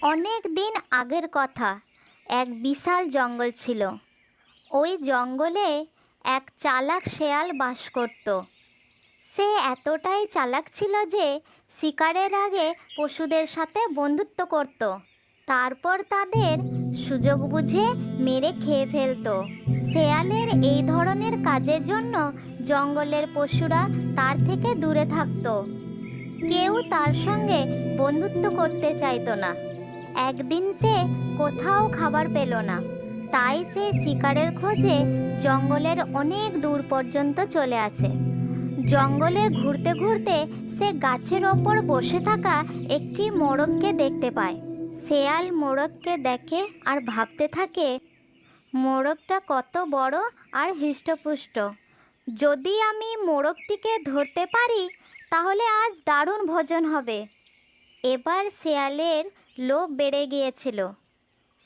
অনেক দিন আগের কথা। এক বিশাল জঙ্গল ছিল। ওই জঙ্গলে এক চালাক শেয়াল বাস করত। সে এতটাই চালাক ছিল যে শিকারের আগে পশুদের সাথে বন্ধুত্ব করত, তারপর তাদের সুযোগ বুঝে মেরে খেয়ে ফেলত। শেয়ালের এই ধরনের কাজের জন্য জঙ্গলের পশুরা তার থেকে দূরে থাকত। কেউ তার সঙ্গে বন্ধুত্ব করতে চাইতো না। একদিন সে কোথাও খাবার পেল না, তাই সে শিকারের খোঁজে জঙ্গলের অনেক দূর পর্যন্ত চলে আসে। জঙ্গলে ঘুরতে ঘুরতে সে গাছের ওপর বসে থাকা একটি মোরগকে দেখতে পায়। শেয়াল মোরগকে দেখে আর ভাবতে থাকে, মোরগটা কত বড় আর হৃষ্টপুষ্ট। যদি আমি মোরগটিকে ধরতে পারি তাহলে আজ দারুণ ভোজন হবে। এবার শেয়ালের লোভ বেড়ে গিয়েছিল।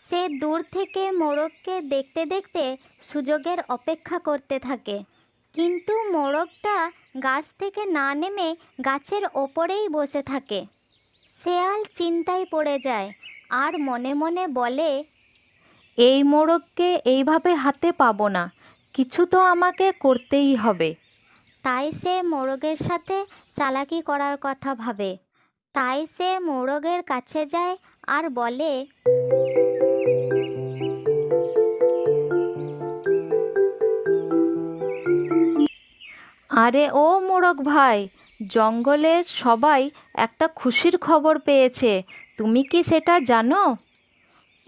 সে দূর থেকে মোরগকে দেখতে দেখতে সুযোগের অপেক্ষা করতে থাকে, কিন্তু মোরগটা গাছ থেকে না নেমে গাছের ওপরেই বসে থাকে। শেয়াল চিন্তায় পড়ে যায় আর মনে মনে বলে, এই মোরগকে এইভাবে হাতে পাবো না, কিছু তো আমাকে করতেই হবে। তাই সে মোরগের সাথে চালাকি করার কথা ভাবে। তাই সে মোরগের কাছে যায় আর বলে, আরে ও মোরগ ভাই, জঙ্গলের সবাই একটা খুশির খবর পেয়েছে, তুমি কি সেটা জানো?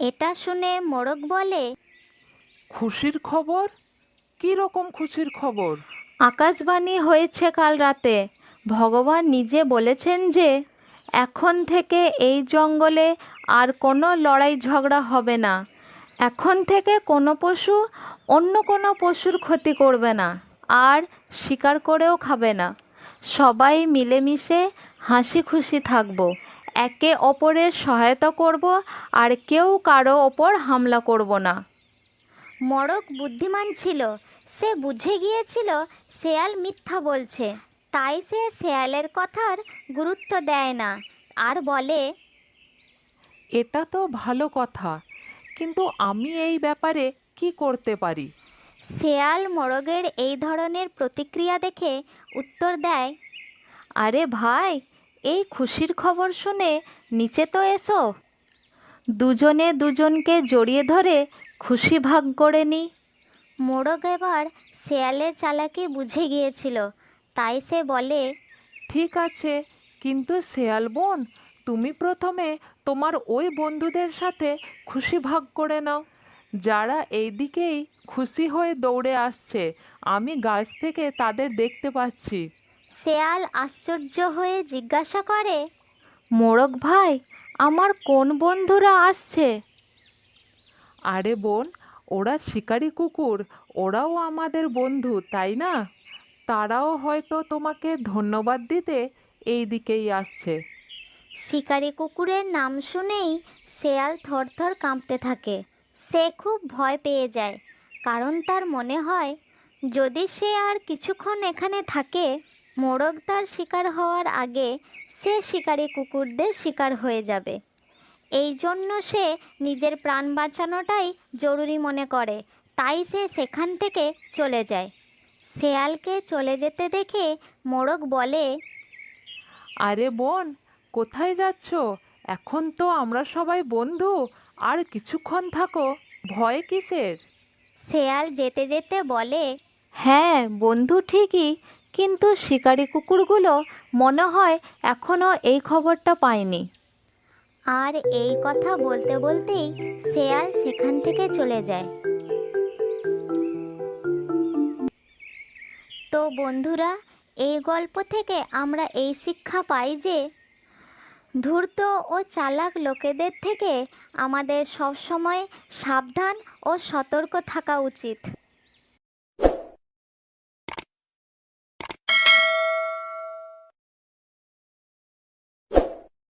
এটা শুনে মোরগ বলে, খুশির খবর? কী রকম খুশির খবর? আকাশবাণী হয়েছে কাল রাতে। ভগবান নিজে বলেছেন যে এখন থেকে এই জঙ্গলে আর কোনো লড়াই ঝগড়া হবে না। এখন থেকে কোনো পশু অন্য কোনো পশুর ক্ষতি করবে না আর শিকার করেও খাবে না। সবাই মিলেমিশে হাসি খুশি থাকব, একে অপরের সহায়তা করব আর কেউ কারো ওপর হামলা করব না। মোরগ বুদ্ধিমান ছিল। সে বুঝে গিয়েছিল শেয়াল মিথ্যা বলছে, তাই সে শেয়ালের কথার গুরুত্ব দেয় না আর বলে, এটা তো ভালো কথা, কিন্তু আমি এই ব্যাপারে কি করতে পারি? শেয়াল মোরগের এই ধরনের প্রতিক্রিয়া দেখে উত্তর দেয়, আরে ভাই, এই খুশির খবর শুনে নিচে তো এসো, দুজনে দুজনকে জড়িয়ে ধরে খুশি ভাগ করে নিই। মোরগ এবার শেয়ালের চালাকি বুঝে গিয়েছিল, তাই সে বলে, ঠিক আছে, কিন্তু শেয়াল বোন, তুমি প্রথমে তোমার ওই বন্ধুদের সাথে খুশি ভাগ করে নাও, যারা এই দিকেই খুশি হয়ে দৌড়ে আসছে। আমি গাছ থেকে তাদের দেখতে পাচ্ছি। শেয়াল আশ্চর্য হয়ে জিজ্ঞাসা করে, মোরগ ভাই, আমার কোন বন্ধুরা আসছে? আরে বোন, ওরা শিকারী কুকুর, ওরাও আমাদের বন্ধু, তাই না? তারাও হয়তো তোমাকে ধন্যবাদ দিতে এই দিকেই আসছে। শিকারি কুকুরের নাম শুনেই শেয়াল থরথর কাঁপতে থাকে। সে খুব ভয় পেয়ে যায়, কারণ তার মনে হয় যদি সে আর কিছুক্ষণ এখানে থাকে, মোরগ তার শিকার হওয়ার আগে সে শিকারি কুকুরদের শিকার হয়ে যাবে। এই জন্য সে নিজের প্রাণ বাঁচানোটাই জরুরি মনে করে, তাই সে সেখান থেকে চলে যায়। শেয়ালকে চলে যেতে দেখে মোরগ বলে, আরে বোন, কোথায় যাচ্ছ? এখন তো আমরা সবাই বন্ধু, আর কিছুক্ষণ থাকো, ভয় কিসের? শেয়াল যেতে যেতে বলে, হ্যাঁ বন্ধু ঠিকই, কিন্তু শিকারি কুকুরগুলো মনে হয় এখনও এই খবরটা পায়নি। আর এই কথা বলতে বলতেই শেয়াল সেখান থেকে চলে যায়। তো বন্ধুরা, এই গল্প থেকে আমরা এই শিক্ষা পাই যে ধূর্ত ও চালাক লোকেদের থেকে আমাদের সবসময় সাবধান ও সতর্ক থাকা উচিত।